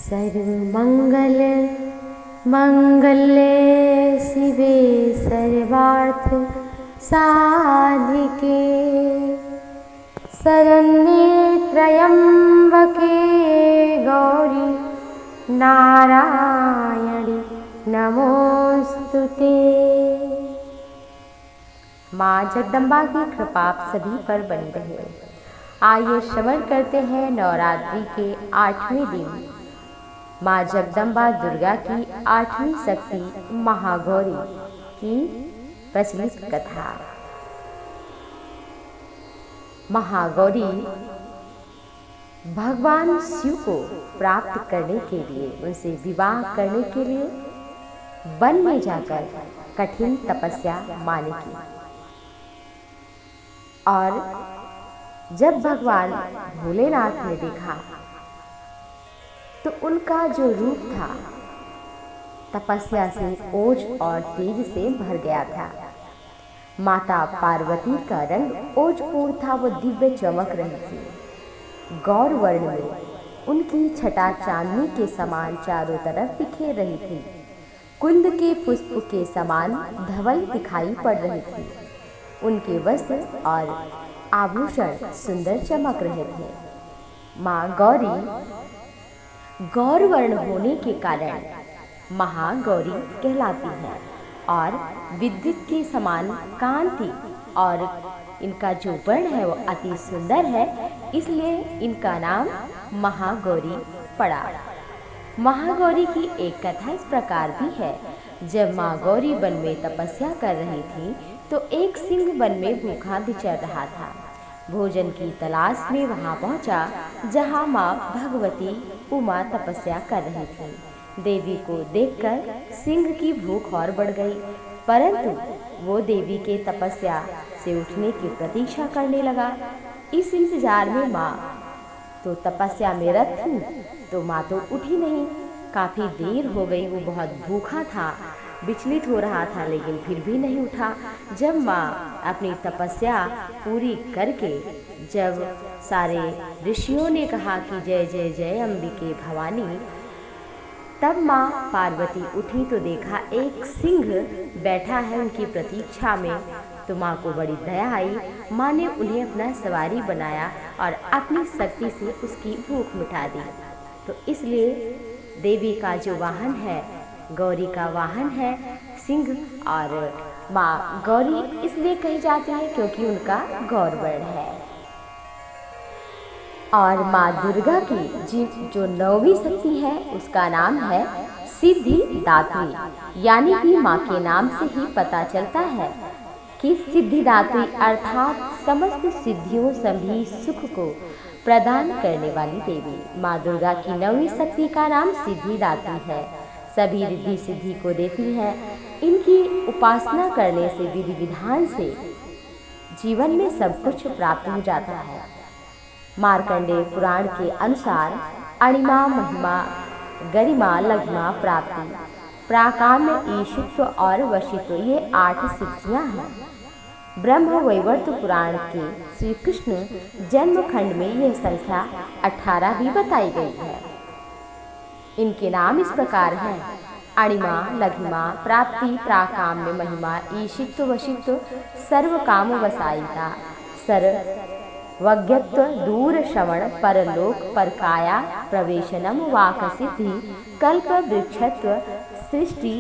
सर्वमंगल मंगल्ये शिवे सर्वार्थ साधिके शरण्ये त्र्यंबके गौरी नारायणी नमोस्तुते। माँ जगदम्बा की कृपा आप सभी पर बनी रहे। आइए श्रवण करते हैं नवरात्रि के 8वें दिन माँ जगदम्बा दुर्गा की 8वीं शक्ति महागौरी की प्रचलित कथा। महागौरी भगवान शिव को प्राप्त करने के लिए, उनसे विवाह करने के लिए वन में जाकर कठिन तपस्या माने की। और जब भगवान भोलेनाथ ने देखा तो उनका जो रूप था तपस्या से ओज और तेज से भर गया था। माता पार्वती का रंग ओजपूर्ण था, वो दिव्य चमक रही थी। गौर वर्ण में उनकी छटा चांदनी के समान चारों तरफ बिखेर रही थी। कुंद के पुष्प के समान धवल दिखाई पड़ रही थी। उनके वस्त्र और आभूषण सुंदर चमक रहे थे। माँ गौरी गौर वर्ण होने के कारण महागौरी कहलाती है और विद्युत के समान कांति और इनका जो वर्ण है वो अति सुंदर है, इसलिए इनका नाम महागौरी पड़ा। महागौरी की एक कथा इस प्रकार भी है। जब माँ गौरी वन में तपस्या कर रही थी तो एक सिंह वन में भूखा विचर रहा था। भोजन की तलाश में वहां पहुंचा जहां माँ भगवती उमा तपस्या कर रही थी। देवी को देखकर सिंह की भूख और बढ़ गई, परंतु वो देवी के तपस्या से उठने की प्रतीक्षा करने लगा। इस इंतजार में माँ तो तपस्या में रत थी, तो माँ तो उठी नहीं। काफी देर हो गई, वो बहुत भूखा था, विचलित हो रहा था, लेकिन फिर भी नहीं उठा। जब माँ अपनी तपस्या पूरी करके, जब सारे ऋषियों ने कहा कि जय जय जय अंबिके भवानी, तब माँ पार्वती उठी तो देखा एक सिंह बैठा है उनकी प्रतीक्षा में। तो माँ को बड़ी दया आई। माँ ने उन्हें अपना सवारी बनाया और अपनी शक्ति से उसकी भूख मिटा दी। तो इसलिए देवी का जो वाहन है, गौरी का वाहन है सिंह, और माँ गौरी इसलिए कही जाती है क्योंकि उनका गौर वर्ण है। और माँ दुर्गा की जो 9वीं शक्ति है उसका नाम है सिद्धिदात्री, यानी कि माँ के नाम से ही पता चलता है कि सिद्धिदात्री अर्थात समस्त सिद्धियों सभी सुख को प्रदान करने वाली देवी। माँ दुर्गा की 9वीं शक्ति का नाम सिद्धिदात्री है। सभी रिद्धि सिद्धि को देती है। इनकी उपासना करने से विधि विधान से जीवन में सब कुछ प्राप्त हो जाता है। मार्कंडेय पुराण के अनुसार अणिमा, महिमा, गरिमा, लघिमा, प्राप्ति, प्राकाम्य, ईशित्व और वशित्व, ये 8 सिद्धियां हैं। ब्रह्म वैवर्त पुराण के श्री कृष्ण जन्म खंड में यह संख्या 18 भी बताई गई है। इनके नाम इस प्रकार हैं: अणिमा, लघिमा, प्राप्ति, प्राकाम्य, महिमा, ईशित्व, वशित्व, सर्व काम वसायिता, सर्वज्ञत्व, दूर श्रवण, परलोक, परकाया प्रवेशनम, वाक सिद्धि, कल्प वृक्षत्व, सृष्टि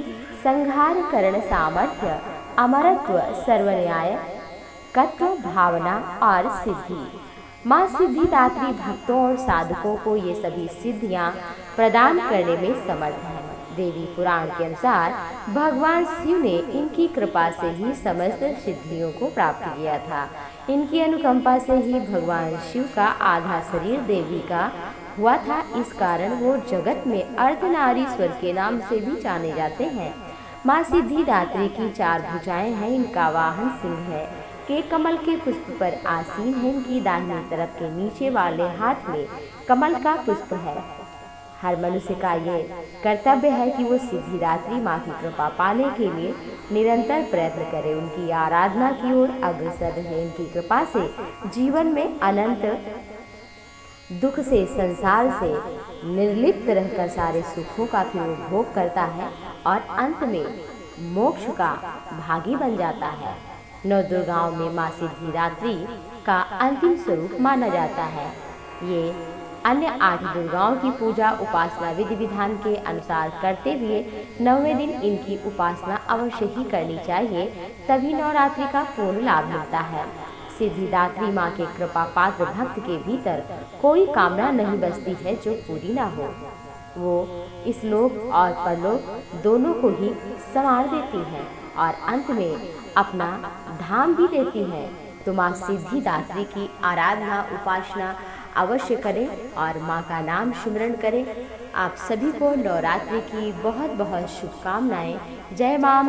संहार करण सामर्थ्य, अमरत्व, सर्वन्याय, कत्व, भावना और सिद्धि। माँ सिद्धिदात्री भक्तों और साधकों को ये सभी सिद्धियां प्रदान करने में समर्थ है। देवी पुराण के अनुसार भगवान शिव ने इनकी कृपा से ही समस्त सिद्धियों को प्राप्त किया था। इनकी अनुकंपा से ही भगवान शिव का आधा शरीर देवी का हुआ था। इस कारण वो जगत में अर्धनारीश्वर के नाम से भी जाने जाते हैं। माँ सिद्धिदात्री की 4 भुजाएं हैं। इनका वाहन सिंह है, के कमल के पुष्प पर आसीन है। इनकी दाहिनी तरफ के नीचे वाले हाथ में कमल का पुष्प है। हर मनुष्य का ये कर्तव्य है कि वो सिद्धिदात्री माँ की कृपा पाने के लिए निरंतर प्रयत्न करे, उनकी आराधना की ओर अग्रसर रहे। इनकी कृपा से जीवन में अनंत दुख से, संसार से निर्लिप्त रहकर सारे सुखों का फिर उपभोग करता है और अंत में मोक्ष का भागी बन जाता है। नौ दुर्गाओं में माँ सिद्धिदात्री का अंतिम स्वरूप माना जाता है। ये अन्य 8 दुर्गाओं की पूजा उपासना विधि विधान के अनुसार करते हुए 9वें दिन इनकी उपासना अवश्य ही करनी चाहिए, तभी नवरात्रि का पूर्ण लाभ मिलता है। सिद्धिदात्री माँ के कृपा पात्र भक्त के भीतर कोई कामना नहीं बसती है जो पूरी ना हो। वो इस लोक और परलोक दोनों को ही संवार देती हैं और अंत में अपना धाम भी देती हैं। तो माँ सिद्धिदात्री की आराधना उपासना अवश्य करें और माँ का नाम स्मरण करें। आप सभी को नवरात्रि की बहुत बहुत शुभकामनाएं। जय माँ।